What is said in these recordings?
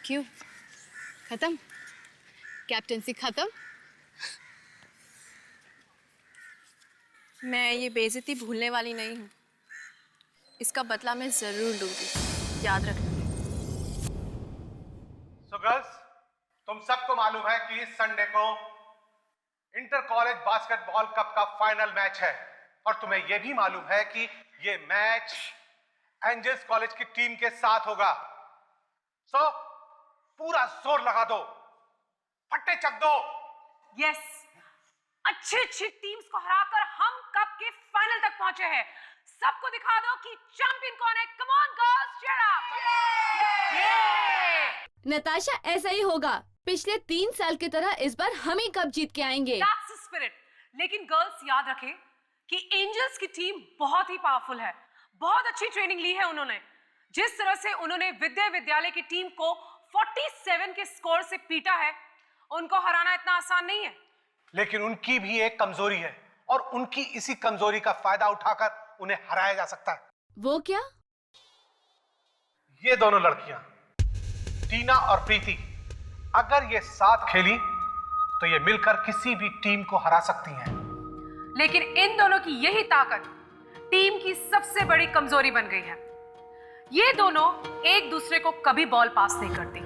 क्यों खत्म? कैप्टेंसी खत्म? मैं ये बेइज्जती भूलने वाली नहीं हूँ। इसका बदला मैं जरूर लूंगी, याद रखना। So girls, तुम सबको मालूम है कि इस संडे को इंटर कॉलेज बास्केटबॉल कप का फाइनल मैच है और तुम्हें यह भी मालूम है कि यह मैच एंजल्स कॉलेज की टीम के साथ होगा। सो पूरा जोर लगा दो, फट्टे चक दो। यस, अच्छी अच्छी टीम्स को हराकर हम कप के फाइनल तक पहुंचे हैं। सबको दिखा दो कि चैंपियन कौन है। Come on girls, cheer up. Natasha, ऐसा ही होगा। पिछले 3 साल की तरह इस बार हम ही कप जीत के आएंगे। That's the spirit. लेकिन गर्ल्स याद रखें कि एंजल्स की टीम बहुत ही पावरफुल है। बहुत अच्छी ट्रेनिंग ली है उन्होंने। जिस तरह से उन्होंने विद्यालय की टीम को 47 के स्कोर से पीटा है, उनको हराना इतना आसान नहीं है। लेकिन उनकी भी एक कमजोरी है और उनकी इसी कमजोरी का फायदा उठाकर उन्हें हराया जा सकता है। वो क्या? ये दोनों लड़कियां, टीना और प्रीति, अगर ये साथ खेली तो ये मिलकर किसी भी टीम को हरा सकती हैं। लेकिन इन दोनों की यही ताकत टीम की सबसे बड़ी कमजोरी बन गई है। ये दोनों एक दूसरे को कभी बॉल पास नहीं करती।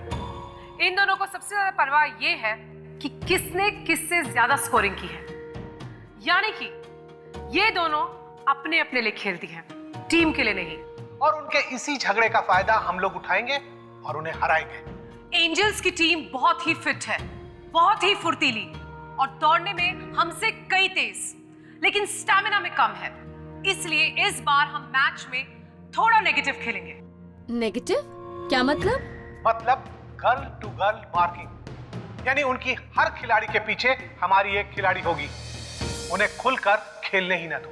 इन दोनों को सबसे ज्यादा परवाह ये है कि किसने किससे ज्यादा स्कोरिंग की है। यानी कि ये दोनों अपने अपने लिए खेलती हैं, टीम के लिए नहीं। और उनके इसी झगड़े का फायदा हम लोग उठाएंगे और उन्हें हराएंगे। एंजल्स की टीम बहुत ही फिट है, बहुत ही फुर्तीली और दौड़ने में हमसे कई तेज, लेकिन स्टैमिना में कम है। इसलिए इस बार हम मैच में थोड़ा नेगेटिव खेलेंगे। नेगेटिव? क्या मतलब? मतलब गर्ल टू गर्ल मार्किंग, यानी उनकी हर खिलाड़ी के पीछे हमारी एक खिलाड़ी होगी। उन्हें खुलकर खेलने ही ना दो।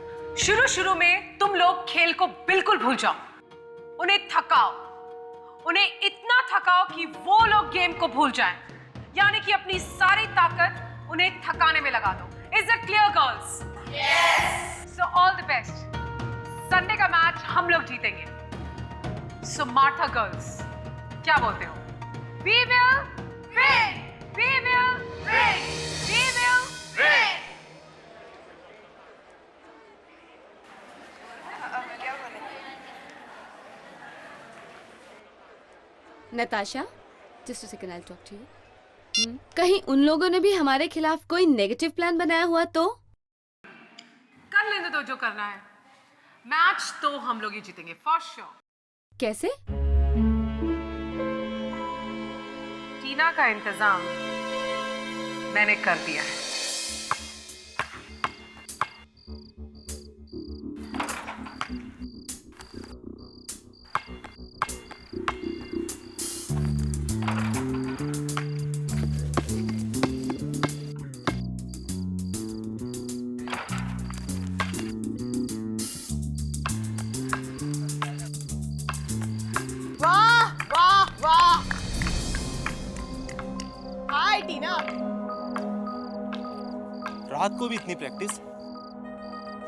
शुरू में तुम लोग खेल को बिल्कुल भूल जाओ। उन्हें थकाओ, उन्हें इतना थकाओ कि वो लोग गेम को भूल जाएं। यानी कि अपनी सारी ताकत उन्हें थकाने में लगा दो। Is it clear girls? Yes. So all the best. Sunday का मैच हम लोग जीतेंगे। सो मार्था गर्ल्स, क्या बोलते हो? We will win! We will win! We will win! Natasha, just a second, I'll talk to you. कहीं उन लोगों ने भी हमारे खिलाफ कोई नेगेटिव प्लान बनाया हुआ तो? कर लेने दो जो करना है। मैच तो हम लोग ही जीतेंगे फॉर श्योर। कैसे? टीना का इंतजाम मैंने कर दिया है। वाह वाह वाह! हाय टीना। रात को भी इतनी प्रैक्टिस?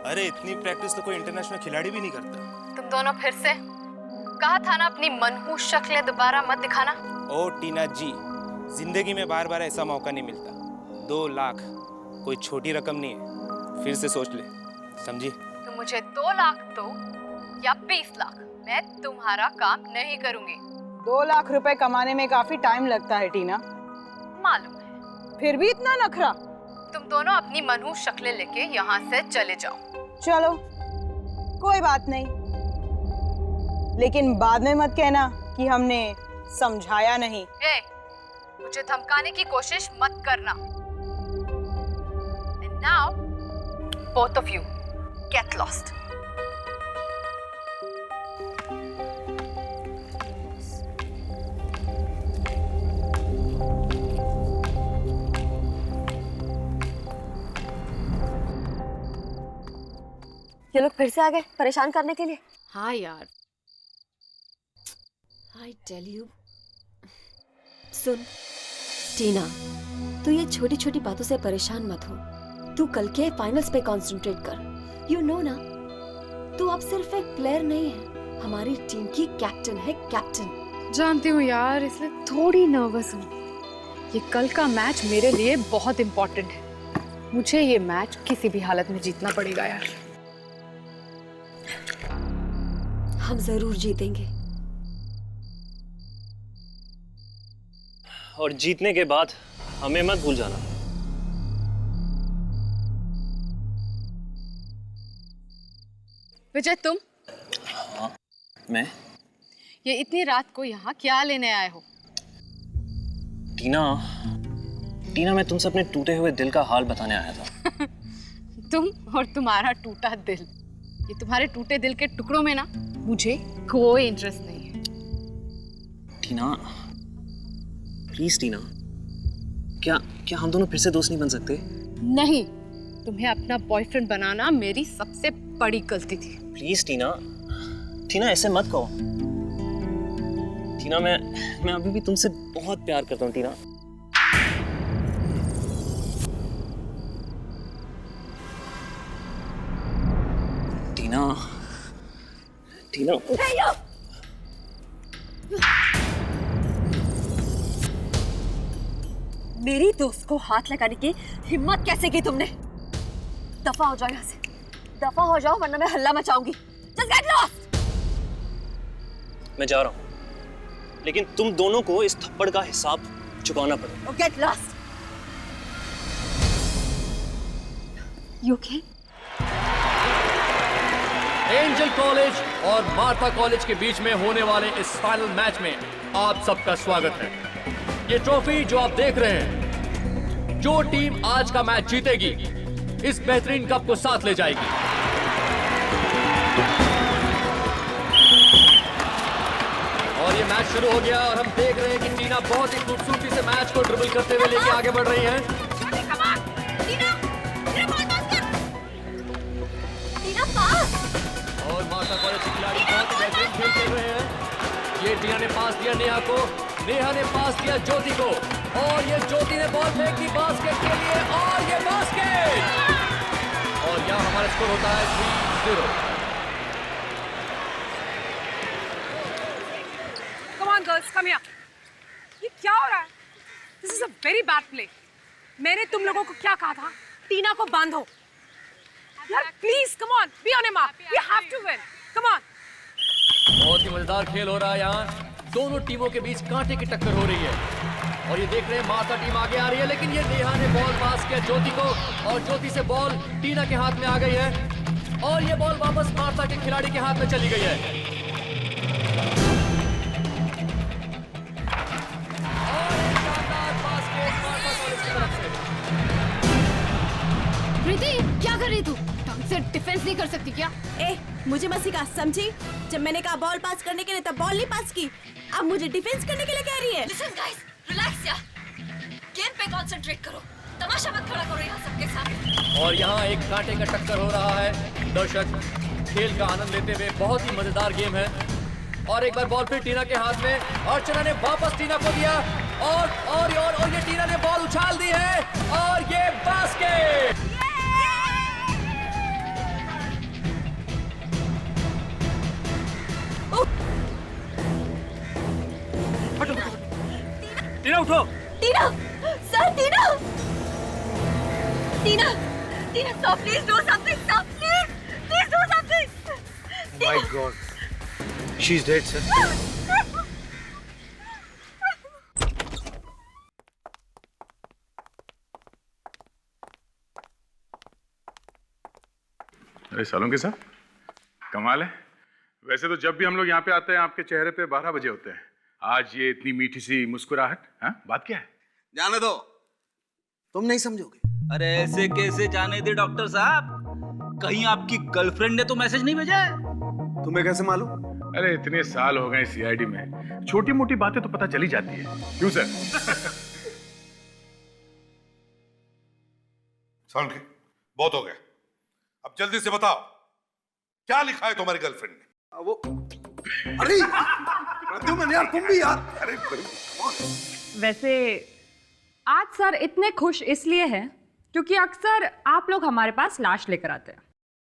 अरे इतनी प्रैक्टिस तो कोई इंटरनेशनल खिलाड़ी भी नहीं करता। तुम दोनों फिर से? कहा था ना अपनी मनहूस शक्लें दोबारा मत दिखाना। ओ टीना जी, जिंदगी में बार बार ऐसा मौका नहीं मिलता। 2 लाख कोई छोटी रकम नहीं है, फिर से सोच ले, समझी? तुम मुझे 2 लाख दो या 20 लाख, मैं तुम्हारा काम नहीं करूंगी। 2 लाख रुपए कमाने में काफी टाइम लगता है टीना। मालूम है। फिर भी इतना नखरा? तुम दोनों अपनी मनहूस शक्लें लेके यहाँ से चले जाओ। चलो, कोई बात नहीं, लेकिन बाद में मत कहना कि हमने समझाया नहीं। ए, मुझे धमकाने की कोशिश मत करना। And now, both of you, get lost. ये लोग फिर से आ गए परेशान करने के लिए। हाँ यार, I tell you. सुन टीना, तू ये छोटी छोटी बातों से परेशान मत हो। तू कल के फाइनल्स पे कंसंट्रेट कर। यू नो ना, तू अब सिर्फ एक प्लेयर नहीं है, हमारी टीम की कैप्टन है, कैप्टन। जानती हूँ यार, इसलिए थोड़ी नर्वस हूँ। ये कल का मैच मेरे लिए बहुत इम्पोर्टेंट है। मुझे ये मैच किसी भी हालत में जीतना पड़ेगा यार। हम जरूर जीतेंगे। और जीतने के बाद हमें मत भूल जाना। विजय, तुम? हाँ, मैं? ये इतनी रात को यहाँ क्या लेने आए हो? टीना, मैं तुमसे अपने टूटे हुए दिल का हाल बताने आया था। तुम और तुम्हारा टूटा दिल। ये तुम्हारे टूटे दिल के टुकड़ों में ना मुझे कोई इंटरेस्ट नहीं है। टीना, प्लीज टीना, क्या हम दोनों फिर से दोस्त नहीं बन सकते? नहीं, तुम्हें अपना बॉयफ्रेंड बनाना मेरी सबसे बड़ी गलती थी। प्लीज टीना, ऐसे मत कहो। टीना, मैं अभी भी तुमसे बहुत प्यार करता हूँ टीना। टीना, मेरी दोस्त को हाथ लगाने की हिम्मत कैसे की तुमने? दफा हो जाओ यहाँ से, दफा हो जाओ वरना मैं हल्ला मचाऊंगी। Just get lost! मैं जा रहा हूँ, लेकिन तुम दोनों को इस थप्पड़ का हिसाब चुकाना पड़ेगा। Oh, get lost! You okay? Angel college और मार्था कॉलेज के बीच में होने वाले इस फाइनल मैच में आप सबका स्वागत है। ये ट्रॉफी जो आप देख रहे हैं, जो टीम आज का मैच जीतेगी इस बेहतरीन कप को साथ ले जाएगी। और ये मैच शुरू हो गया और हम देख रहे हैं कि टीना बहुत ही खूबसूरती से मैच को ड्रिबल करते हुए लेके आगे बढ़ रही है। और मार्था कॉलेज के खिलाड़ी बहुत ही बेहतरीन खेल खेल रहे हैं। ये टीना ने पास दिया नेहा को, नेहा ने पास दिया ज्योति को, और ये ज्योति ने बॉल फेंकी बास्केट के लिए, और ये बास्केट। और यहाँ हमारा स्कोर होता है 3-0। Come on girls, come here. ये क्या हो रहा है? This is a very bad play. मैंने तुम लोगों को क्या कहा था? टीना को बांधो। यार please, come on, be on your mark. We have to win. Come on. बहुत ही मजेदार खेल हो रहा है यहाँ। दोनों टीमों के बीच कांटे की टक्कर हो रही है। और ये देख रहे हैं मार्था टीम आगे आ रही है, लेकिन ये नेहा ने बॉल पास किया ज्योति को, और ज्योति से बॉल टीना के हाथ में आ गई है, और ये बॉल वापस मार्था के खिलाड़ी के हाथ में चली गई है। और एक शानदार बास्केट मार्था कॉलेज की तरफ से। प्रीति, क्या कर रही तू? ढंग से डिफेंस नहीं कर सकती क्या? मुझे मत सिखा, समझी? जब मैंने कहा बॉल पास करने के लिए तब बॉल नहीं पास की, अब मुझे डिफेंस करने के लिए कह रही है। Listen guys, relax यार। गेम पे कंसंट्रेट करो, तमाशा मत खड़ा करो यहाँ सबके सामने। और यहाँ एक कांटे का टक्कर हो रहा है। दर्शक खेल का आनंद लेते हुए, बहुत ही मजेदार गेम है। और एक बार बॉल फिर टीना के हाथ में, अर्चना ने वापस टीना को दिया, और ये टीना ने बॉल उछाल दी है, और ये बास्केट। टीना उठो। Tina, sir Tina, Tina, Tina, stop, please do something, stop, please do something. My God, she's dead, sir. अरे सालों के साथ कमाल है। वैसे तो जब भी हम लोग यहाँ पे आते हैं आपके चेहरे पे 12 बजे होते हैं। आज ये इतनी मीठी सी मुस्कुराहट, हाँ? बात क्या है? जाने दो, तुम नहीं समझोगे। अरे ऐसे कैसे जाने दे डॉक्टर साहब? कहीं आपकी गर्लफ्रेंड ने तो मैसेज नहीं भेजा है? तुम्हें कैसे मालूम? अरे इतने साल हो गए सीआईडी में, छोटी मोटी बातें तो पता चली जाती है। क्यों सर? सालुंके, बहुत हो गया। अब जल्दी से बताओ, क्या लिखा है तुम्हारी गर्लफ्रेंड ने? वो अरे प्रद्युम्न यार, तुम भी यार। अरे वैसे आज सर इतने खुश इसलिए हैं क्योंकि अक्सर आप लोग हमारे पास लाश लेकर आते हैं,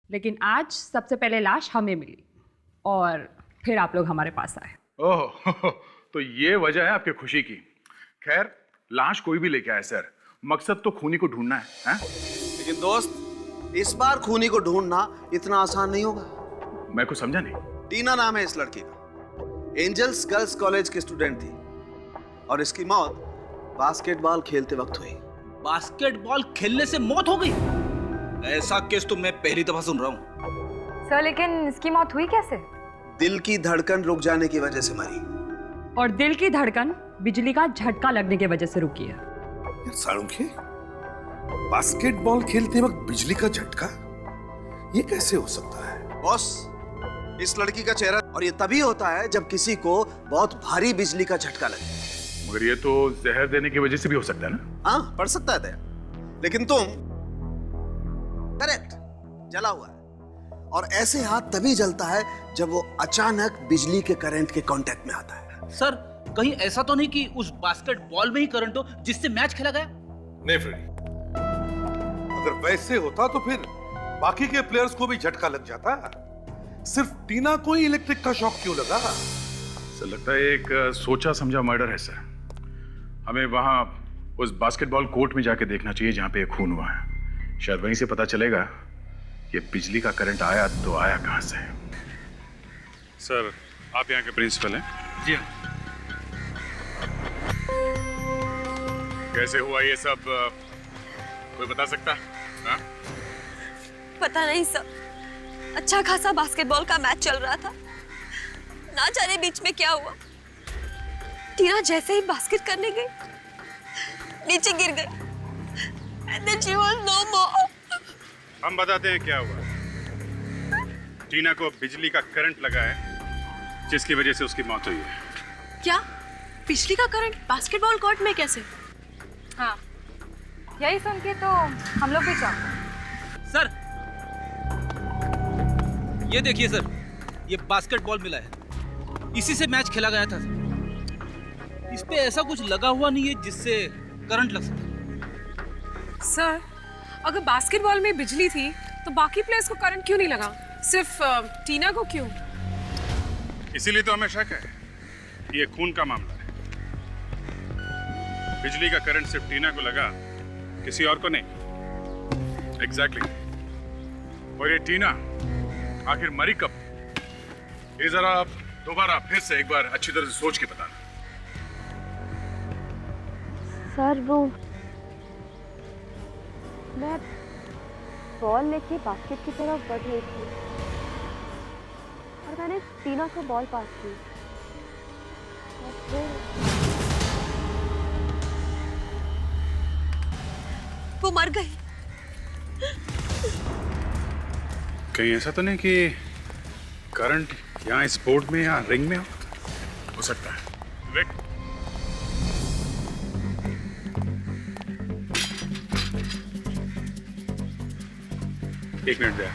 लेकिन आज सबसे पहले लाश हमें मिली, और फिर आप लोग हमारे पास आए। ओह तो ये वजह है आपकी खुशी की। खैर लाश कोई भी लेके आए सर, मकसद तो खूनी को ढूंढना है? लेकिन दोस्त इस बार खूनी को ढूंढना इतना आसान नहीं होगा। मैं कुछ समझा नहीं। टीना नाम है इस लड़की का, एंजल्स गर्ल्स कॉलेज की स्टूडेंट थी और इसकी मौत बास्केटबॉल खेलते वक्त हुई। बास्केटबॉल खेलने से मौत हो गई? ऐसा केस तो मैं पहली दफा सुन रहा हूँ। सर लेकिन इसकी मौत हुई कैसे? दिल की धड़कन रुक जाने की वजह से मरी। और दिल की धड़कन बिजली का झटका लगने की वजह से रुकी है। साळुंखे, बास्केटबॉल खेलते वक्त बिजली का झटका, ये कैसे हो सकता है? बॉस, इस लड़की का चेहरा, और ये तभी होता है जब किसी को बहुत भारी बिजली का झटका लगे। मगर ये तो जहर देने की वजह से भी हो सकता है ना? हाँ, पड़ सकता है दया, लेकिन तुम करेक्ट, जला हुआ है। और ऐसे हाथ तभी जलता है जब वो अचानक बिजली के करंट के कांटेक्ट में आता है। सर कहीं ऐसा तो नहीं कि उस बास्केटबॉल में ही करंट हो जिससे मैच खेला गया? नहीं फ्रेडी, अगर वैसे होता तो फिर बाकी के प्लेयर्स को भी झटका लग जाता। सिर्फ टीना को ही इलेक्ट्रिक का शॉक क्यों लगा? सर लगता है एक सोचा समझा मर्डर है सर। हमें वहां उस बास्केटबॉल कोर्ट में जाके देखना चाहिए जहां पे ये खून हुआ है। शायद वहीं से पता चलेगा ये बिजली का करंट आया तो आया कहां से। सर आप यहाँ के प्रिंसिपल हैं? जी हाँ। कैसे हुआ ये सब, कोई बता सकता? हाँ? पता नहीं सर, अच्छा खासा बास्केटबॉल का मैच चल रहा था, ना जाने बीच में क्या हुआ। टीना जैसे ही बास्केट करने गई, नीचे गिर गई। And then she was no more. हम बताते हैं क्या हुआ। टीना को बिजली का करंट लगा है जिसकी वजह से उसकी मौत हुई है। क्या बिजली का करंट बास्केटबॉल कोर्ट में कैसे? हाँ, यही सुन के तो हम लोग भी चाहते। सर ये देखिए सर, ये बास्केटबॉल मिला है, इसी से मैच खेला गया था। इस पे ऐसा कुछ लगा हुआ नहीं है जिससे करंट लग सके। सर अगर बास्केटबॉल में बिजली थी तो बाकी प्लेयर्स को करंट क्यों नहीं लगा, सिर्फ टीना को क्यों? इसीलिए तो हमें शक है ये खून का मामला है। बिजली का करंट सिर्फ टीना को लगा, किसी और को नहीं। एग्जैक्टली। और ये टीना आखिर मरी कब, ये जरा दोबारा फिर से एक बार अच्छी तरह से सोच के बताना। सर वो मैं बॉल लेके बास्केट की तरफ बढ़ रही थी और मैंने टीना को बॉल पास की और फिर वो मर गई। कहीं ऐसा तो नहीं कि करंट यहाँ इस बोर्ड में या रिंग में हो सकता है। विवेक, एक मिनट दे।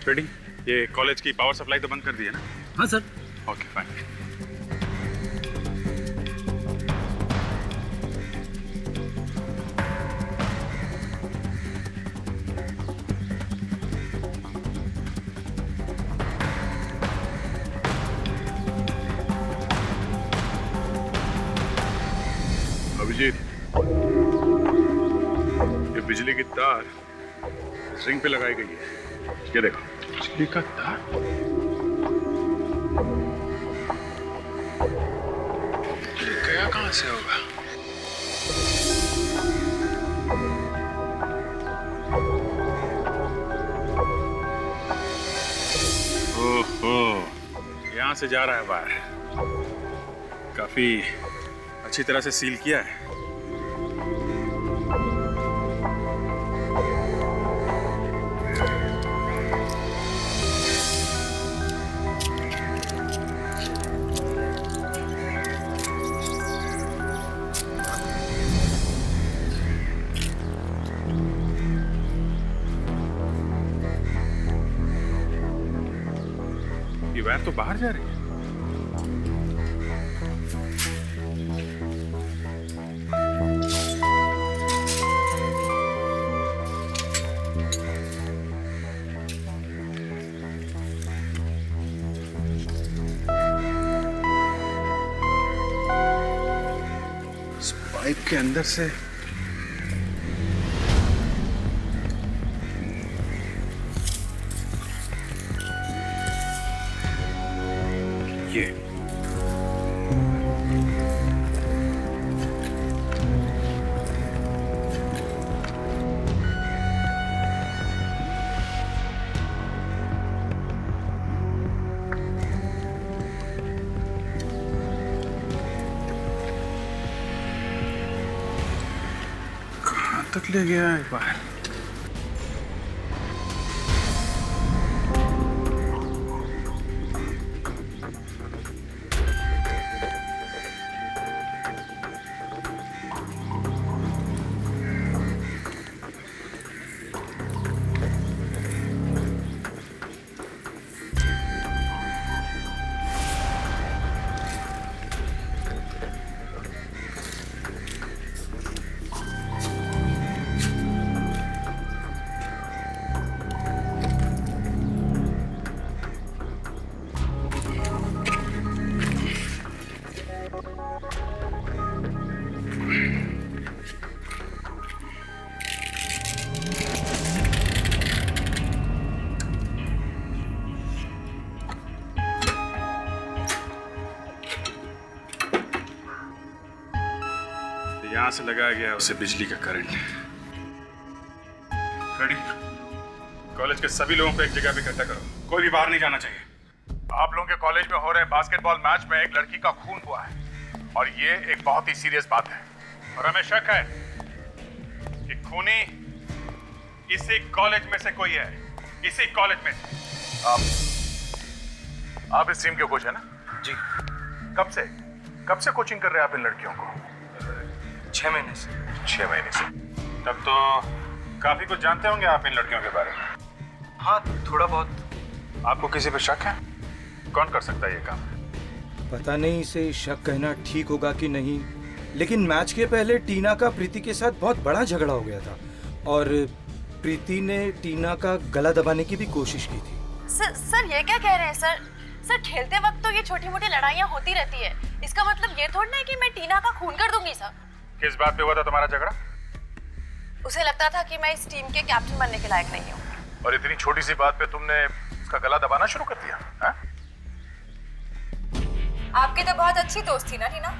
रेडी? ये कॉलेज की पावर सप्लाई तो बंद कर दी है ना? हाँ सर। Okay fine. अभिजीत, ये बिजली की तार रिंग पे लगाई गई है। ये देखो, बिजली का तार। ये गया कहां से होगा? ओहो, यहां से जा रहा है बाहर। काफी अच्छी तरह से सील किया है। ये वायर तो बाहर जा रही है। पाइप के अंदर से ये कहाँ तक ले गया एक बार। यहां से लगाया गया उसे बिजली का करंट। रेडी? कॉलेज के सभी लोगों को एक जगह पे इकट्ठा करो, कोई भी बाहर नहीं जाना चाहिए। आप लोगों के कॉलेज में हो रहे बास्केटबॉल मैच में एक लड़की का खून हुआ है और ये एक बहुत ही सीरियस बात है और हमें शक है कि खूनी इसी कॉलेज में से कोई है, इसी कॉलेज में से। आप इस टीम के कोच है ना? जी। कब से कोचिंग कर रहे हैं आप इन लड़कियों को? 6 महीने से। 6 महीने से, तब तो काफी कुछ जानते होंगे आप इन लड़कियों के बारे में। हाँ, थोड़ा बहुत। आपको किसी पे शक है? कौन कर सकता है ये काम? पता नहीं इसे शक कहना ठीक होगा कि नहीं, लेकिन मैच के पहले टीना का प्रीति के साथ बहुत बड़ा झगड़ा हो गया था और प्रीति ने टीना का गला दबाने की भी कोशिश की थी। सर ये क्या कह रहे हैं सर? सर खेलते वक्त तो ये छोटी मोटी लड़ाइयाँ होती रहती है, इसका मतलब ये थोड़ा है कि मैं टीना का खून कर दूंगी सर। किस बात पे हुआ था तुम्हारा झगड़ा? उसे लगता था कि मैं इस टीम के कैप्टन बनने के लायक नहीं हूँ। और इतनी छोटी सी बात पे तुमने उसका गला दबाना शुरू कर दिया? है? आपकी तो बहुत अच्छी दोस्त थी ना टीना,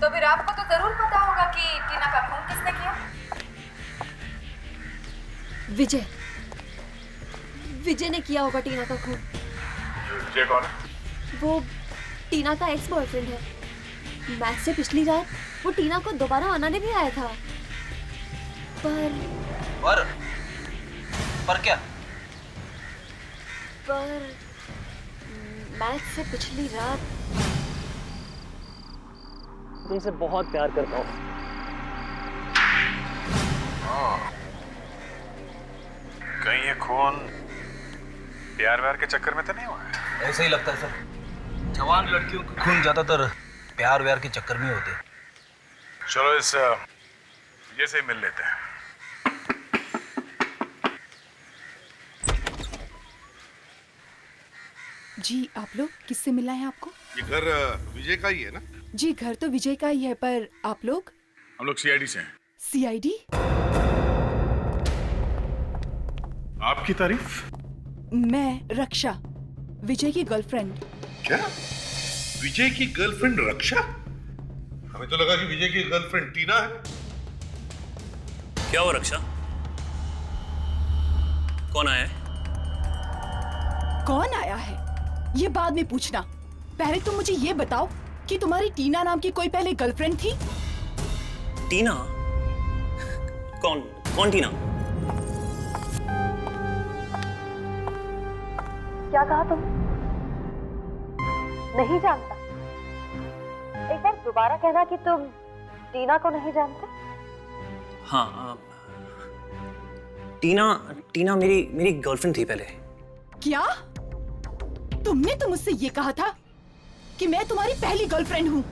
तो फिर आपको तो जरूर पता होगा कि टीना का खून किसने किया। विजय ने किया होगा टीना का खून। विजय कौन है? वो टीना का एक्स बॉयफ्रेंड है। मैच से पिछली रात वो टीना को दोबारा मनाने भी आया था, पर क्या? पर मैच से पिछली रात तुमसे बहुत प्यार करता हूँ। कहीं ये खून प्यार व्यार के चक्कर में तो नहीं हुआ है? ऐसा ही लगता है सर, जवान लड़कियों के खून ज्यादातर प्यार व्यार के चक्कर में होते। चलो इस ये से मिल लेते हैं। जी, आप लोग किससे मिलना है आपको? ये घर विजय का ही है ना? जी, घर तो विजय का ही है, पर आप लोग? हम लोग सीआईडी से हैं। सीआईडी? आपकी तारीफ? मैं रक्षा, विजय की गर्लफ्रेंड। क्या? विजय की गर्लफ्रेंड रक्षा? हमें तो लगा कि विजय की गर्लफ्रेंड टीना है। क्या हुआ रक्षा? कौन आया है? कौन आया है ये बाद में पूछना, पहले तुम मुझे ये बताओ कि तुम्हारी टीना नाम की कोई पहले गर्लफ्रेंड थी? टीना? कौन टीना? क्या कहा तुम? नहीं जानता? एक बार दोबारा कहना कि तुम टीना को नहीं जानते। हाँ, टीना मेरी गर्लफ्रेंड थी पहले। क्या? तुमने तो मुझसे ये कहा था कि मैं तुम्हारी पहली गर्लफ्रेंड हूँ।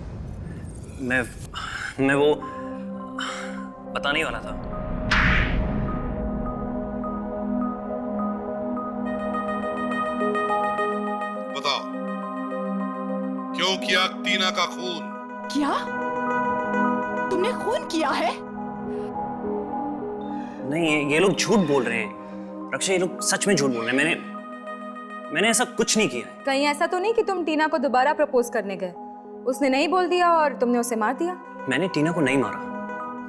मैं वो बताने वाला था। बताओ, क्यों किया टीना का खून? क्या? तुमने खून किया है? नहीं, ये लोग झूठ बोल रहे हैं रक्षा, ये लोग सच में झूठ बोल रहे हैं। मैंने ऐसा कुछ नहीं किया है। कहीं ऐसा तो नहीं कि तुम टीना को दोबारा प्रपोज करने गए, उसने नहीं बोल दिया और तुमने उसे मार दिया? मैंने टीना को नहीं मारा।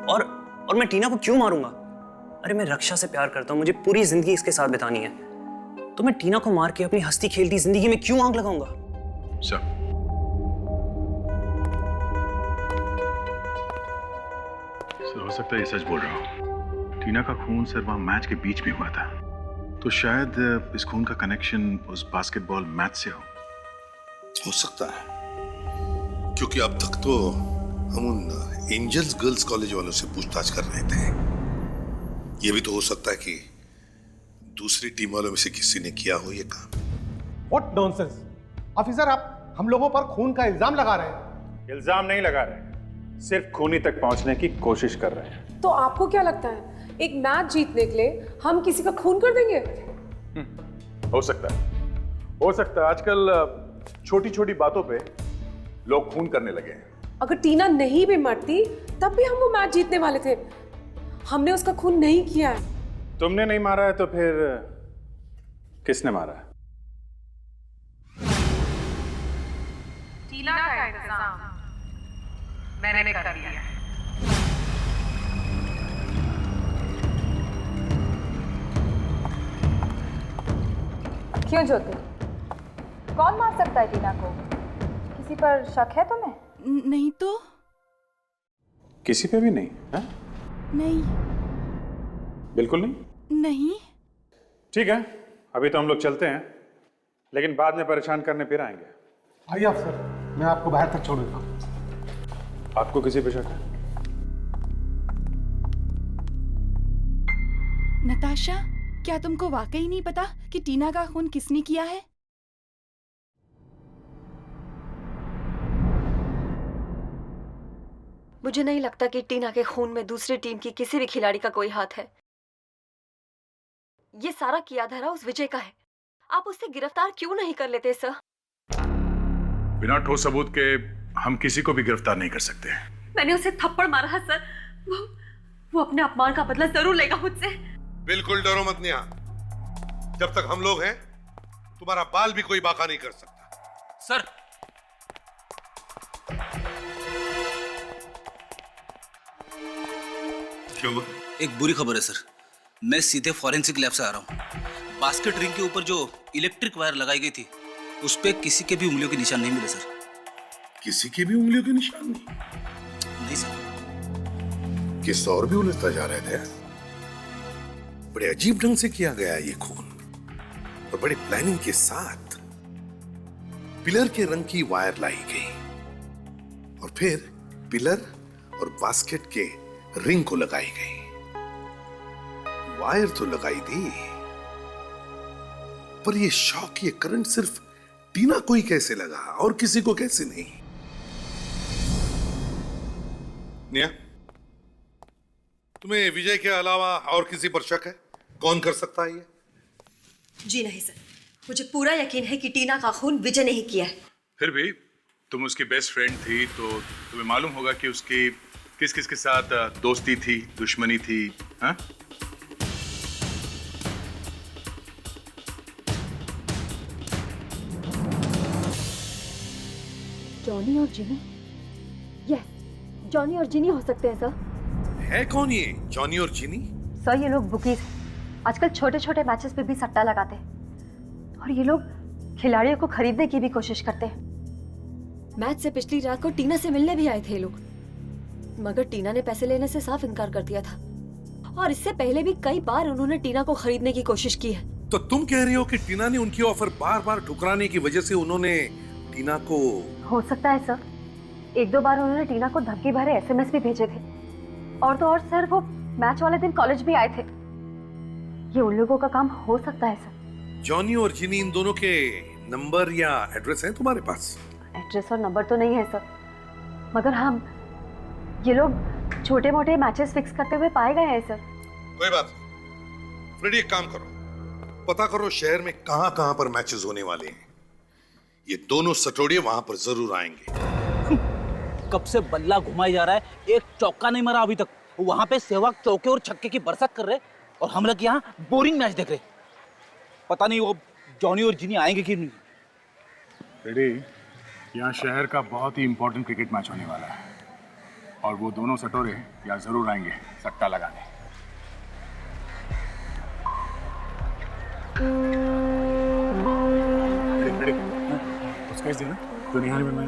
और मैं टीना को क्यों मारूंगा? अरे मैं रक्षा से प्यार करता हूँ, मुझे पूरी जिंदगी इसके साथ बितानी है। तो मैं टीना को मार के अपनी हंसती खेलती जिंदगी में क्यों आग लगाऊंगा? सर, हो सकता है ये सच बोल रहा हूँ। टीना का खून सिर्फ वहां मैच के बीच में हुआ था, तो शायद इस खून का कनेक्शन उस बास्केटबॉल मैच से हो सकता है, क्योंकि अब तक तो हम उन एंजल्स गर्ल्स कॉलेज वालों से पूछताछ कर रहे थे। ये भी तो हो सकता है कि दूसरी टीम वालों में से किसी ने किया हो ये काम। What nonsense! ऑफिसर, आप हम लोगों पर खून का इल्जाम लगा रहे हैं। इल्जाम नहीं लगा रहे, सिर्फ खूनी तक पहुंचने की कोशिश कर रहे हैं। तो आपको क्या लगता है एक मैच जीतने के लिए हम किसी का खून कर देंगे? हो सकता है आजकल छोटी छोटी बातों पे लोग खून करने लगे हैं। अगर टीना नहीं भी मरती तब भी हम वो मैच जीतने वाले थे। हमने उसका खून नहीं किया है। तुमने नहीं मारा है तो फिर किसने मारा है? टीना का इंतजाम मैंने कर दिया है। क्यों ज्योति, कौन मार सकता है टीना को? किसी पर शक है तुम्हें? नहीं तो। किसी पे भी नहीं है? नहीं। बिल्कुल नहीं? नहीं। ठीक है, अभी तो हम लोग चलते हैं, लेकिन बाद में परेशान करने फिर आएंगे। आइए अफसर, मैं आपको बाहर तक छोड़ देता हूँ। आपको किसी पे शक है? नताशा, क्या तुमको वाकई नहीं पता कि टीना का खून किसने किया है? मुझे नहीं लगता कि टीना के खून में दूसरी टीम की किसी भी खिलाड़ी का कोई हाथ है। ये सारा किया धरा उस विजय का है। आप उससे गिरफ्तार क्यों नहीं कर लेते सर? बिना ठोस सबूत के हम किसी को भी गिरफ्तार नहीं कर सकते। मैंने उसे थप्पड़ मारा है सर। वो अपने अपमान का बदला जरूर लेगा मुझसे। बिल्कुल डरो मत नेहा, जब तक हम लोग हैं तुम्हारा बाल भी कोई बाका नहीं कर सकता। सर, क्यों? एक बुरी खबर है सर, मैं सीधे फॉरेंसिक लैब से आ रहा हूँ। बास्केट रिंग के ऊपर जो इलेक्ट्रिक वायर लगाई गई थी, उस पे किसी के भी उंगलियों के निशान नहीं मिले सर। किसी के भी उंगलियों के निशान नहीं? नहीं सर। किस और भी उलझता जा रहे थे। बड़े अजीब ढंग से किया गया ये खून, और बड़ी प्लानिंग के साथ पिलर के रंग की वायर लाई गई, और फिर पिलर और बास्केट के रिंग को लगाई गई। वायर तो लगाई दी, पर ये शॉक, ये करंट सिर्फ टीना को ही कैसे लगा और किसी को कैसे नहीं? निया, तुम्हें विजय के अलावा और किसी पर शक है? कौन कर सकता है ये? जी नहीं सर, मुझे पूरा यकीन है कि टीना का खून विजय नहीं किया है। फिर भी तुम उसकी बेस्ट फ्रेंड थी, तो तुम्हें मालूम होगा कि उसकी किस किस के साथ दोस्ती थी, दुश्मनी थी। हाँ? जॉनी और जिनी? यस, जॉनी और जिनी हो सकते हैं सर। है कौन ये जॉनी और जिनी? सर, ये लोग बुकीज आजकल छोटे छोटे मैचेस पे भी सट्टा लगाते हैं, और ये लोग खिलाड़ियों को खरीदने की भी कोशिश करते हैं। मैच से पिछली रात को टीना से मिलने भी आए थे लोग, मगर टीना ने पैसे लेने से साफ इनकार कर दिया था, और इससे पहले भी कई बार उन्होंने टीना को खरीदने की कोशिश की है। तो तुम कह रही हो कि टीना ने उनकी ऑफर बार बार ठुकराने की वजह से उन्होंने टीना को? हो सकता है सर, एक दो बार उन्होंने टीना को धमकी भरे एसएमएस भी भेजे थे, और तो और सर वो मैच वाले दिन कॉलेज भी आए थे। ये उन लोगों का काम हो सकता है सर। जॉनी और जिनी, इन दोनों के नंबर या एड्रेस है तुम्हारे पास? एड्रेस और नंबर तो नहीं है सर, मगर हम ये लोग छोटे मोटे मैचेस फिक्स करते हुए पाए गए हैं सर। कोई बात नहीं, फ्रेडी एक काम करो, पता करो शहर में कहां कहां पर मैचेस होने वाले हैं। ये दोनों सटोड़िए वहां पर जरूर आएंगे। कब से बल्ला घुमाई जा रहा है, एक चौका नहीं मारा अभी तक। वहां पे सहवाग चौके और छक्के की बरसात कर रहे और हम लोग यहाँ बोरिंग मैच देख रहे। पता नहीं वो जॉनी और जिनी आएंगे कि नहीं। रेडी, यहाँ शहर का बहुत ही इंपॉर्टेंट क्रिकेट मैच होने वाला है और वो दोनों सटोरे यहाँ जरूर आएंगे सट्टा लगाने। रेडी, उसका इस दिन दुनिया में मैं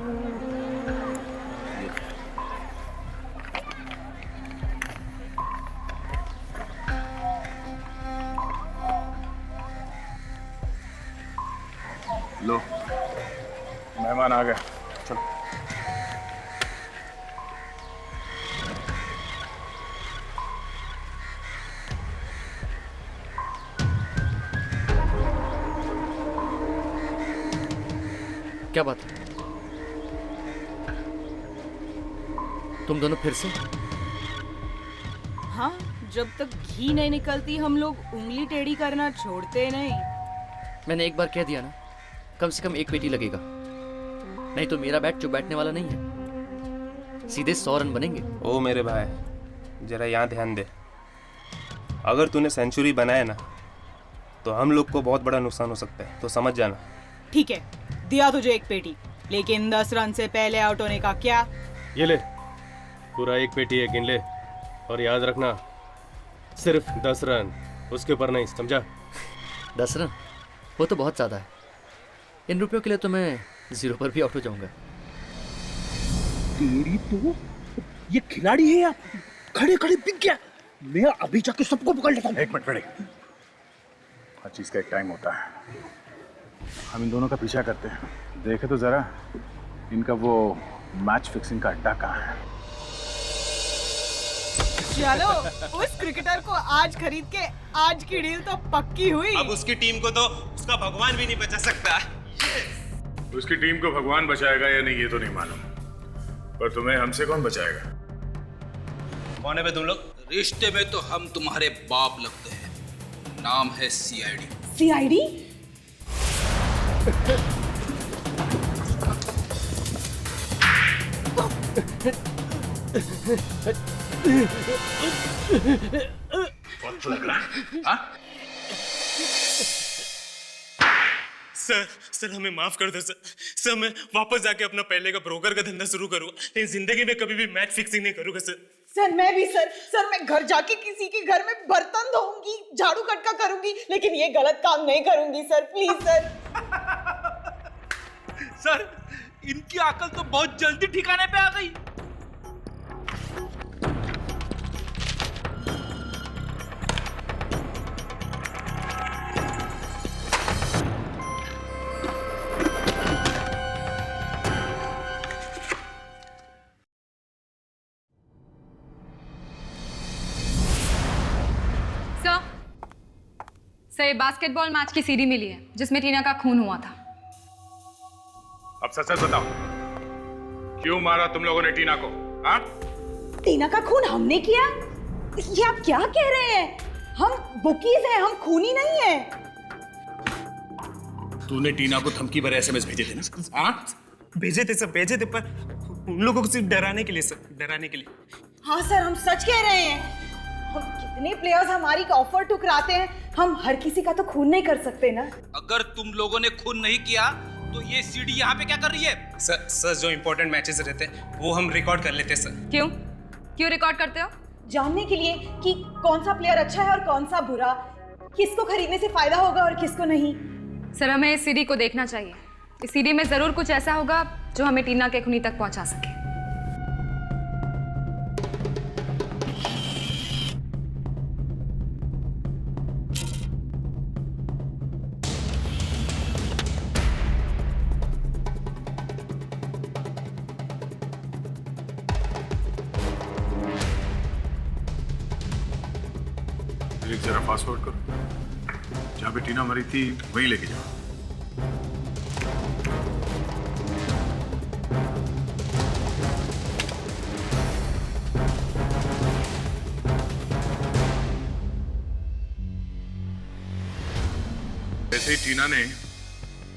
लो, मेहमान आ गए, चलो। क्या बात है? तुम दोनों फिर से? हाँ, जब तक घी नहीं निकलती हम लोग उंगली टेढ़ी करना छोड़ते नहीं। मैंने एक बार कह दिया ना, कम से कम एक पेटी लगेगा, नहीं तो मेरा बैट चुप बैठने वाला नहीं है। सीधे 100 रन बनेंगे। ओ मेरे भाई, जरा यहाँ ध्यान दे। अगर तूने सेंचुरी बनाया ना तो हम लोग को बहुत बड़ा नुकसान हो सकता है, तो समझ जाना। ठीक है, दिया तुझे एक पेटी, लेकिन 10 रन से पहले आउट होने का क्या? ये ले, पूरा एक पेटी है, गिन ले और याद रखना सिर्फ 10 रन, उसके ऊपर नहीं, समझा? 10 रन? वो तो बहुत ज़्यादा है। इन रुपयों के लिए तो मैं 0 पर भी आउट हो जाऊंगा। तेरी तो ये खिलाड़ी है यार, खड़े खड़े बिक गया। मैं अभी जाके सबको पकड़ लेता हूँ। एक मिनट, हर चीज का एक टाइम होता है। हम इन दोनों का पीछा करते हैं, देखे तो जरा इनका वो मैच फिक्सिंग का अड्डा कहाँ है। चलो, उस क्रिकेटर को आज खरीद के आज की डील तो पक्की हुई। अब उसकी टीम को तो उसका भगवान भी नहीं बचा सकता। उसकी टीम को भगवान बचाएगा या नहीं ये तो नहीं मालूम, पर तुम्हें हमसे कौन बचाएगा? कौन है बे तुम लोग? रिश्ते में तो हम तुम्हारे बाप लगते हैं, नाम है CID। CID? बहुत लग रहा है, हाँ? सर हमें माफ कर दो सर मैं वापस जाके अपना पहले का ब्रोकर का धंधा शुरू करूंगा, लेकिन जिंदगी में कभी भी मैच फिक्सिंग नहीं करूंगा सर। मैं भी सर मैं घर जाके किसी के घर में बर्तन धोऊंगी, झाड़ू कटका करूंगी, लेकिन ये गलत काम नहीं करूंगी सर, प्लीज सर। सर, इनकी अकल तो बहुत जल्दी ठिकाने पे आ गई। सर, बास्केटबॉल मैच की सीडी मिली है जिसमें टीना का खून हुआ था। अब सच सच बताओ, क्यों मारा तुम लोगों ने टीना को? हाँ? टीना का खून हमने किया? ये आप क्या कह रहे हैं? हम बुकीज हैं, हम खूनी नहीं है। तूने टीना को धमकी भरे SMS भेजे थे ना? हाँ? भेजे थे सर, भेजे थे, पर उन लोगों को सिर्फ डराने के लिए सर, डराने के लिए। हाँ सर, हम सच कह रहे हैं। हम कितने प्लेयर्स हमारी ऑफर ठुकराते हैं, हम हर किसी का तो खून नहीं कर सकते ना। अगर तुम लोगों ने खून नहीं किया तो ये सीडी यहाँ पे क्या कर रही है? सर जो इंपॉर्टेंट मैचेस रहते हैं वो हम रिकॉर्ड कर लेते हैं सर। क्यों रिकॉर्ड करते हो? जानने के लिए कि कौन सा प्लेयर अच्छा है और कौन सा बुरा, किसको खरीदने से फायदा होगा और किसको नहीं। सर, हमें इस सीडी को देखना चाहिए। इस सीडी में जरूर कुछ ऐसा होगा जो हमें टीना के खूनी तक पहुंचा सके। जरा फास्ट फॉरवर्ड करो, जहाँ पे टीना मरी थी वहीं लेके जाओ। जैसे ही टीना ने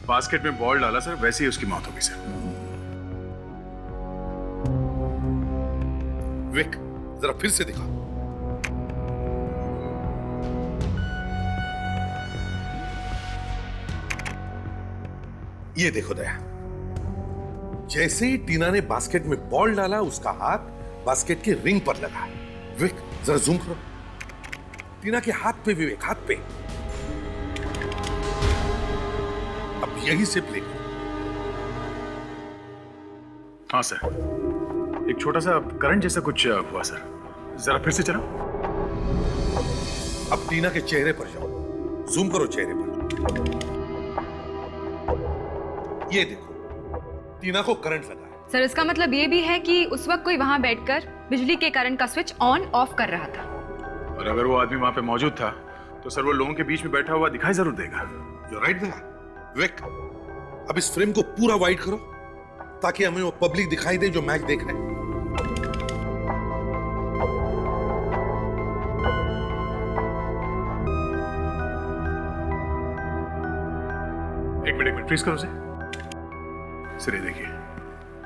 बास्केट में बॉल डाला सर, वैसे ही उसकी मौत हो गई सर। विक, जरा फिर से दिखा। ये देखो दया, जैसे ही टीना ने बास्केट में बॉल डाला उसका हाथ बास्केट के रिंग पर लगा। विक, जरा जूम करो। टीना के हाथ पे विवेक, हाथ पे। अब यही से प्ले करो। हाँ सर, एक छोटा सा करंट जैसा कुछ हुआ सर। जरा फिर से चलाओ। अब टीना के चेहरे पर जाओ, जूम करो चेहरे पर। ये देखो, टीना को करंट लगा है। सर इसका मतलब ये भी है कि उस वक्त कोई वहां बैठकर बिजली के करंट का स्विच ऑन ऑफ कर रहा था। और अगर वो आदमी वहां पे मौजूद था तो सर वो लोगों के बीच में बैठा हुआ दिखाई जरूर देगा। You're right there. विक, अब इस फ्रेम को पूरा वाइड करो ताकि हमें वो पब्लिक दिखाई दे जो मैच देख रहे हैं। एक मिनट फ्रीज करो सर। ये देखिए,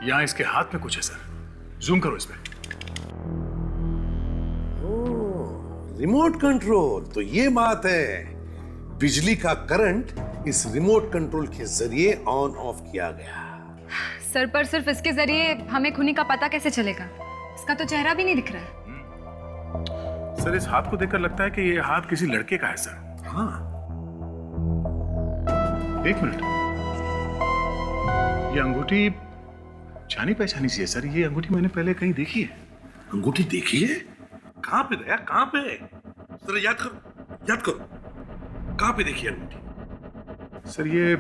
यहां इसके हाथ में कुछ है सर। जूम करो इसमें। रिमोट कंट्रोल, तो ये बात है। बिजली का करंट इस रिमोट कंट्रोल के जरिए ऑन ऑफ किया गया। सर पर सिर्फ इसके जरिए हमें खूनी का पता कैसे चलेगा? इसका तो चेहरा भी नहीं दिख रहा है। सर इस हाथ को देखकर लगता है कि ये हाथ किसी लड़के का है सर। हाँ, एक मिनट, ये अंगूठी जानी पहचानी सी है सर। ये अंगूठी मैंने पहले कहीं देखी है। अंगूठी देखी है? कहां पे दया, कहां पे? जरा याद करो, याद करो, कहां पे देखी अंगूठी? सर ये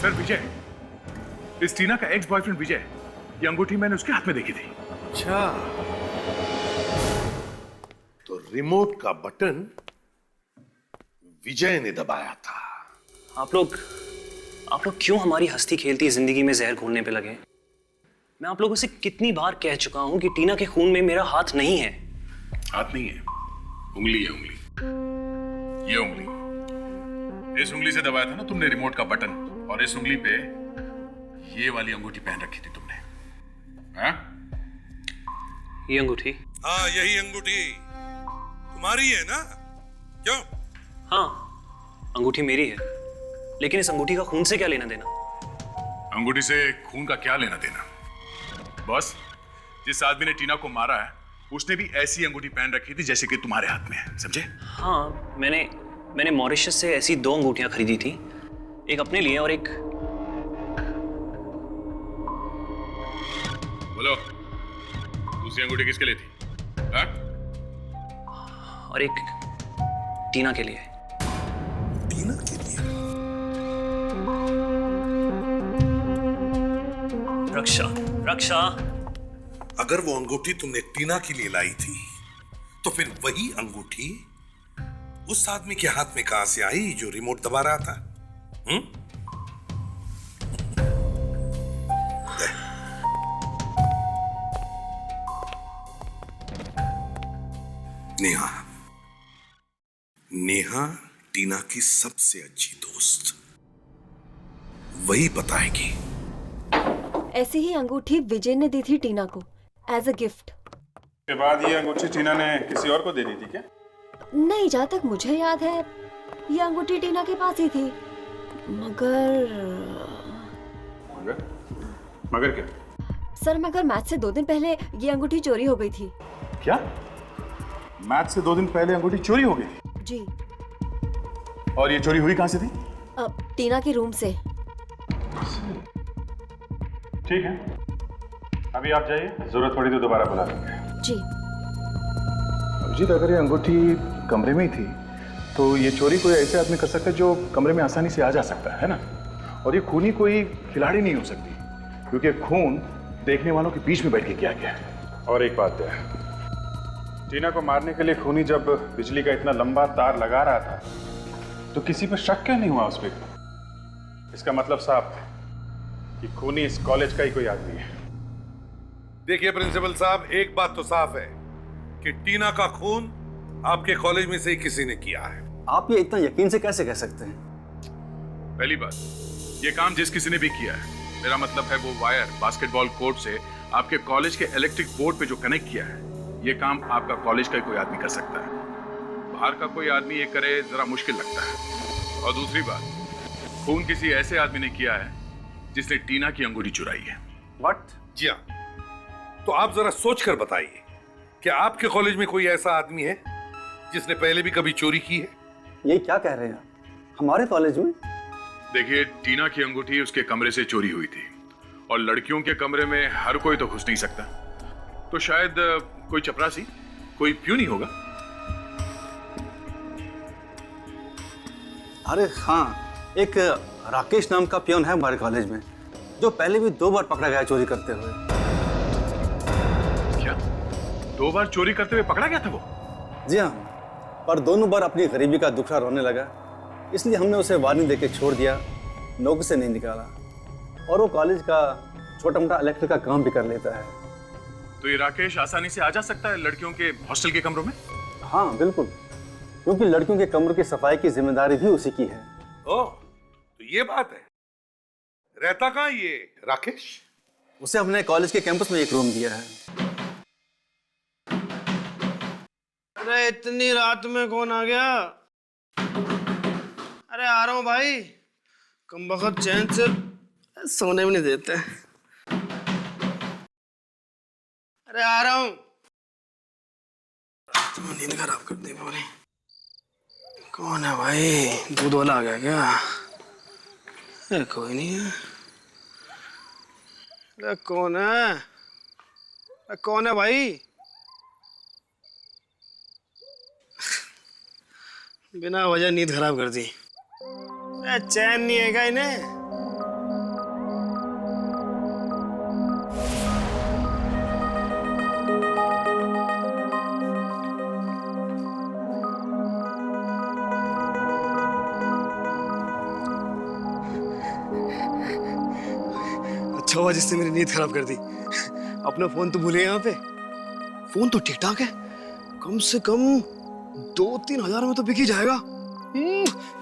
सर विजय, इस टीना का एक्स बॉयफ्रेंड विजय, ये अंगूठी मैंने उसके हाथ में देखी थी। अच्छा, तो रिमोट का बटन विजय ने दबाया था। आप लोग क्यों हमारी हंसती खेलती जिंदगी में जहर घोलने पे लगे? मैं आप लोगों से कितनी बार कह चुका हूं कि टीना के खून में मेरा हाथ नहीं है। हाथ नहीं है, उंगली है, उंगली। ये उंगली, इस उंगली से दबाया था ना तुमने रिमोट का बटन, और इस उंगली पे ये वाली अंगूठी पहन रखी थी तुमने। हाँ? ये अंगूठी? हाँ, यही अंगूठी तुम्हारी है ना? क्यों? हाँ, अंगूठी मेरी है, लेकिन इस अंगूठी का खून से क्या लेना देना? अंगूठी से खून का क्या लेना देना? बॉस, जिस आदमी ने टीना को मारा है उसने भी ऐसी अंगूठी पहन रखी थी जैसे कि तुम्हारे हाथ में है, समझे? हाँ, मैंने मॉरिशस से ऐसी 2 अंगूठियां खरीदी थी, एक अपने लिए और एक... बोलो, दूसरी अंगूठी किसके लिए थी? हाँ? और एक टीना के लिए। टीना के लिए? रक्षा, अगर वो अंगूठी तुमने टीना के लिए लाई थी तो फिर वही अंगूठी उस आदमी के हाथ में कहां से आई जो रिमोट दबा रहा था? नेहा टीना की सबसे अच्छी दोस्त, वही बताएगी। ऐसी ही अंगूठी विजय ने दी थी टीना को एज अ गिफ्ट। के बाद ये अंगूठी टीना ने किसी और को दे दी थी क्या? नहीं, जहाँ तक मुझे याद है ये अंगूठी टीना के पास ही थी। मगर क्या? सर, मगर मैच से 2 दिन पहले ये अंगूठी चोरी हो गई थी। क्या? मैच से 2 दिन पहले अंगूठी चोरी हो गई थी? जी। और ये चोरी हुई कहां से थी? टीना के रूम से। ठीक है, अभी आप जाइए, जरूरत पड़ी तो दोबारा बुला लेंगे। जी। अभिजीत, अगर ये अंगूठी कमरे में ही थी तो ये चोरी कोई ऐसे आदमी कर सकता है जो कमरे में आसानी से आ जा सकता है ना? और ये खूनी कोई खिलाड़ी नहीं हो सकती, क्योंकि खून देखने वालों के बीच में बैठ के किया गया है। और एक बात है, टीना को मारने के लिए खूनी जब बिजली का इतना लंबा तार लगा रहा था तो किसी पर शक क्यों नहीं हुआ उस पर? इसका मतलब साफ है कि खूनी इस कॉलेज का ही कोई आदमी है। देखिए प्रिंसिपल साहब, एक बात तो साफ है कि टीना का खून आपके कॉलेज में से ही किसी ने किया है। आप ये इतना यकीन से कैसे कह सकते हैं? पहली बात, ये काम जिस किसी ने भी किया है, मेरा मतलब है वो वायर बास्केटबॉल कोर्ट से आपके कॉलेज के इलेक्ट्रिक बोर्ड पे जो कनेक्ट किया है, ये काम आपका कॉलेज का कोई आदमी कर सकता है। बाहर का कोई आदमी ये करे जरा मुश्किल लगता है। और दूसरी बात, खून किसी ऐसे आदमी ने किया है जिसने टीना की अंगूठी चुराई है। व्हाट? जी हाँ। तो आप जरा सोच कर बताइए, क्या आपके कॉलेज में कोई ऐसा आदमी है जिसने पहले भी कभी चोरी की है? ये क्या कह रहे हैं हमारे कॉलेज में? देखिए, टीना की अंगूठी उसके कमरे से चोरी हुई थी और लड़कियों के कमरे में हर कोई तो घुस नहीं सकता, तो शायद कोई चपरासी, कोई प्यून ही होगा। अरे हाँ, एक राकेश नाम का पियोन है हमारे कॉलेज में, जो पहले भी 2 बार पकड़ा गया चोरी करते हुए। क्या 2 बार चोरी करते हुए पकड़ा गया था वो? जी हाँ, पर दोनों बार अपनी गरीबी का दुखड़ा रोने लगा, इसलिए हमने उसे वार्निंग देके छोड़ दिया, नौकरी से नहीं निकाला। और वो कॉलेज का छोटा मोटा इलेक्ट्रिक का काम भी कर लेता है। तो ये राकेश आसानी से आ जा सकता है लड़कियों के हॉस्टल के कमरों में? हाँ बिल्कुल, क्योंकि लड़कियों के कमरों की सफाई की जिम्मेदारी भी उसी की है। ओह, तो ये बात है। रहता कहाँ ये राकेश? उसे हमने कॉलेज के कैंपस में एक रूम दिया है। अरे इतनी रात में कौन आ गया? अरे आ रहा हूँ भाई, कमबख्त चैन से सोने भी नहीं देते। अरे आ रहा हूँ। तुम नींद खराब कर दी पूरी। कौन है भाई? दूध वाला आ गया क्या? अरे कोई नहीं है। अरे कौन है? अरे कौन है भाई? बिना वजह नींद खराब कर दी। अरे चैन नहीं है क्या इन्हें? अच्छा हुआ जिससे मेरी नींद खराब कर दी। अपना फोन तो भूले यहाँ पे। फोन तो ठीक ठाक है, कम से कम 2-3 हजार में तो बिक ही जाएगा।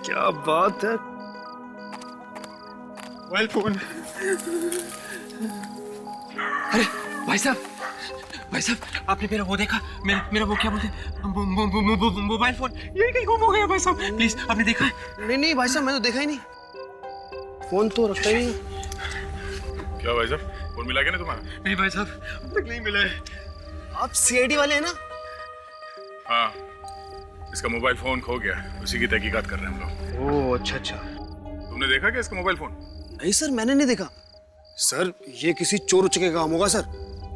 क्या बात है। Mobile phone. अरे भाई साहब, आपने मेरा वो देखा? मेरा वो क्या बोलते, मोबाइल फोन ये कहीं गुम हो गया भाई साहब, प्लीज आपने देखा? नहीं भाई साहब, मैंने तो देखा ही नहीं। फोन तो रखता ही नहीं। क्या भाई साहब, फोन मिला क्या ना तुम्हारा? नहीं भाई साहब, अब तक नहीं मिला है। आप सीआईडी वाले हैं ना? हाँ, इसका मोबाइल फोन खो गया, उसी की तहकीकात कर रहे हैं हम लोग। ओह अच्छा। तुमने देखा क्या इसका मोबाइल फोन? नहीं सर, मैंने नहीं देखा। सर ये किसी चोर उचके का काम होगा सर।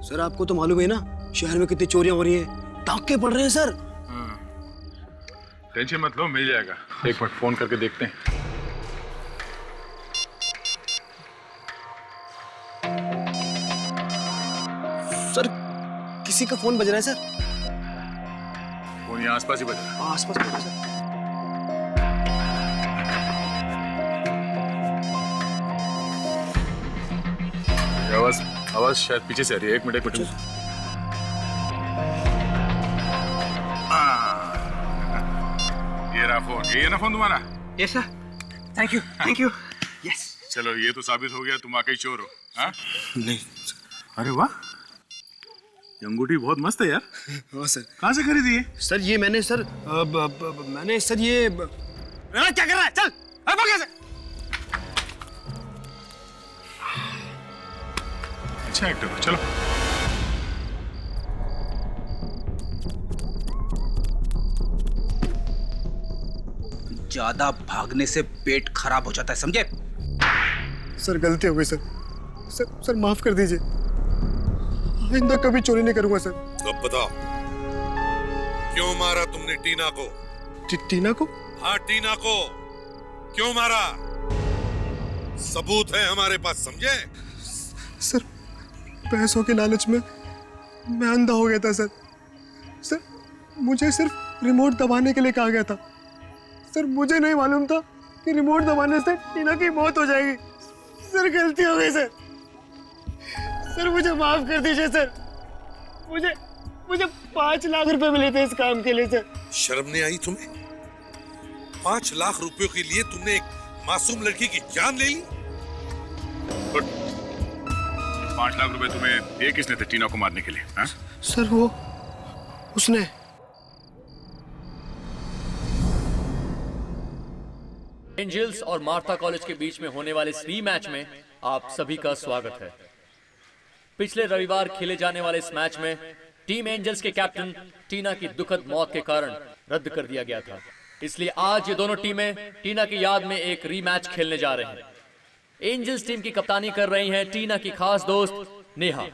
सर आपको तो मालूम है ना शहर में कितनी चोरियां हो रही हैं, डाके पड़ रहे हैं सर। टेंशन मत लो, मिल जाएगा। एक मिनट फोन करके देखते हैं। सर किसी का फोन बज रहा है सर। फोन यहाँ आसपास ही बज रहा है। आसपास बज रहा है सर। आवाज शायद पीछे से आ रही है। एक मिनट ये रहा फोन। ये है ना फोन तुम्हारा? Yes sir, thank you. Yes. चलो ये तो साबित हो गया तुम वाकई चोर हो। हाँ? नहीं। अरे वाह, ये अंगूठी बहुत मस्त है यार। हाँ सर। कहाँ से खरीदी है? सर ये मैंने सर मैंने सर ये क्या कर रहा है? चल भाग से। अच्छा एक्टर हो, चलो। ज्यादा भागने से पेट खराब हो जाता है, समझे? सर गलती हो गई सर। सर माफ कर दीजिए, आइंदा कभी चोरी नहीं करूंगा सर। अब बताओ, क्यों मारा तुमने टीना को? टीना को? हाँ टीना को क्यों मारा? सबूत है हमारे पास, समझे? सर पैसों के लालच में मैं अंधा हो गया था सर। सर मुझे सिर्फ रिमोट दबाने के लिए कहा गया था। सर मुझे नहीं मालूम था कि रिमोट दबाने से टीना की मौत हो जाएगी। सर गलती हो गई सर। सर मुझे माफ कर दीजिए सर। मुझे 5 लाख रुपए मिले थे इस काम के लिए सर। शर्म नहीं आई तुम्हें? 5 लाख रुपयों के लिए तुमने एक मासूम लड़की की जान ले ली। 5 लाख रुपए तुम्हें दिए किसने थे टीना को मारने के लिए? हाँ? सर वो उसने। एंजल्स और मार्था कॉलेज के बीच में होने वाले इस रीमैच में आप सभी का स्वागत है। पिछले रविवार खेले जाने वाले इस मैच में टीम एंजल्स के कैप्टन टीना की दुखद मौत के कारण रद्द कर दिया गया था। इसलिए आज ये दोनों टीमें टीना की याद में एक रीमैच खेलने जा रहे हैं। एंजल्स टीम की कप्तानी कर रही हैं टीना की खास दोस्त नेहा,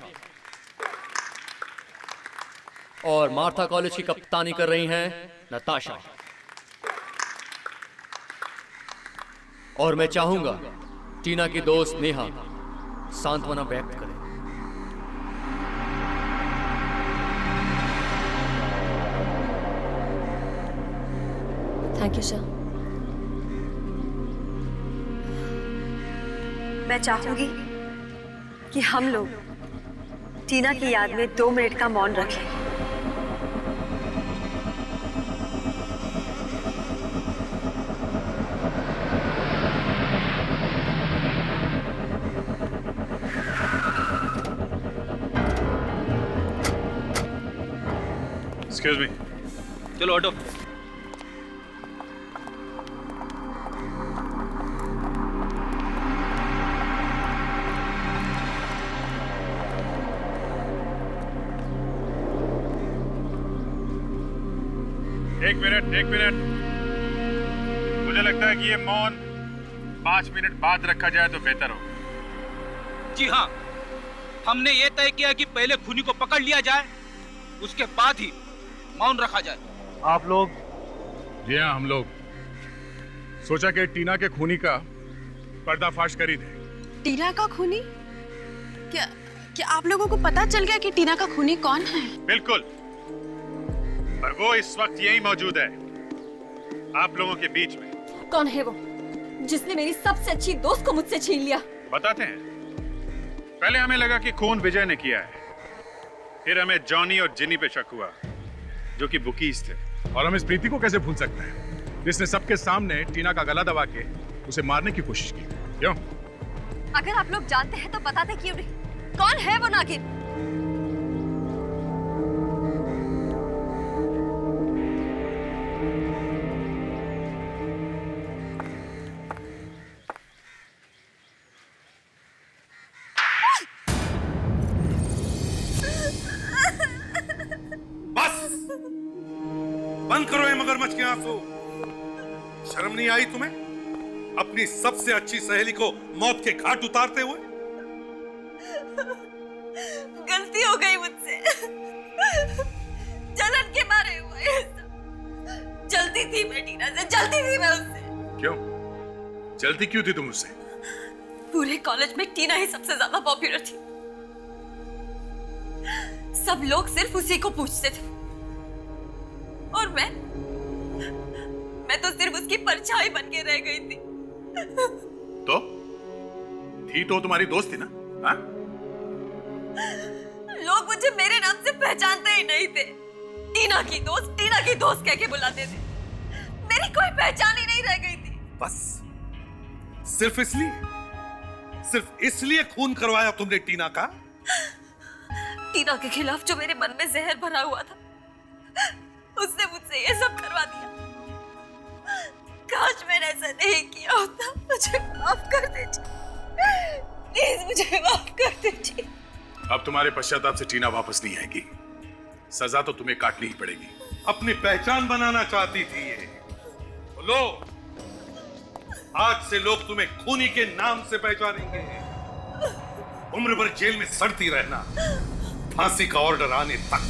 और मार्था कॉलेज की कप्तानी कर रही हैं नताशा। और मैं चाहूंगा टीना की दोस्त नेहा सांत्वना व्यक्त करे। Thank you sir. मैं चाहूंगी कि हम लोग टीना की याद में 2 मिनट का मौन रखें। Excuse me. चलो ऑटो। एक मिनट। मुझे लगता है कि ये मौन 5 मिनट बाद रखा जाए तो बेहतर होगा। जी हाँ, हमने ये तय किया कि पहले खूनी को पकड़ लिया जाए, उसके बाद ही मौन रखा जाए। आप लोग? जी हाँ, हम लोग सोचा कि टीना के खूनी का पर्दाफाश कर ही दे। टीना का खूनी? क्या आप लोगों को पता चल गया कि टीना का खूनी कौन है? बिल्कुल, पर वो इस वक्त यही मौजूद है आप लोगों के बीच में। कौन है वो जिसने मेरी सबसे अच्छी दोस्त को मुझसे छीन लिया? बताते हैं। पहले हमें लगा कि खून विजय ने किया है, फिर हमें जॉनी और जिनी पे शक हुआ जो कि बुकीज थे, और हम इस प्रीति को कैसे भूल सकते हैं जिसने सबके सामने टीना का गला दबा के उसे मारने की कोशिश की। क्यों? अगर आप लोग जानते हैं तो बताते क्यों नहीं? कौन है वो नागिन? बंद करो ये मगरमच्छ के आंसू। शर्म नहीं आई तुम्हें अपनी सबसे अच्छी सहेली को मौत के घाट उतारते हुए? गलती हो गई मुझसे, जलन के मारे हुआ ये सब। जलती थी मैं टीना से, जलती थी मैं उससे। क्यों जलती क्यों थी तुम उससे? पूरे कॉलेज में टीना ही सबसे ज्यादा पॉपुलर थी। सब लोग सिर्फ उसी को पूछते थे, और मैं तो सिर्फ उसकी परछाई बन के रह गई थी। तो तुम्हारी दोस्त थी ना? हाँ? लोग मुझे मेरे नाम से पहचानते ही नहीं थे। टीना की दोस्त कह के बुलाते थे। मेरी कोई पहचान ही नहीं रह गई थी। बस सिर्फ इसलिए खून करवाया तुमने टीना का? टीना के खिलाफ जो मेरे मन में जहर भरा हुआ था, उसने मुझसे ये सब करवा दिया। काश मैंने ऐसा नहीं किया होता। मुझे माफ कर दीजिए, प्लीज मुझे माफ कर दीजिए। अब तुम्हारे पश्चाताप से टीना वापस नहीं आएगी। सजा तो तुम्हें काटनी ही पड़ेगी। अपनी पहचान बनाना चाहती थी ये। लो, आज से लोग तुम्हें खूनी के नाम से पहचानेंगे। उम्र भर जेल में सड़ती रहना, फांसी का ऑर्डर आने तक।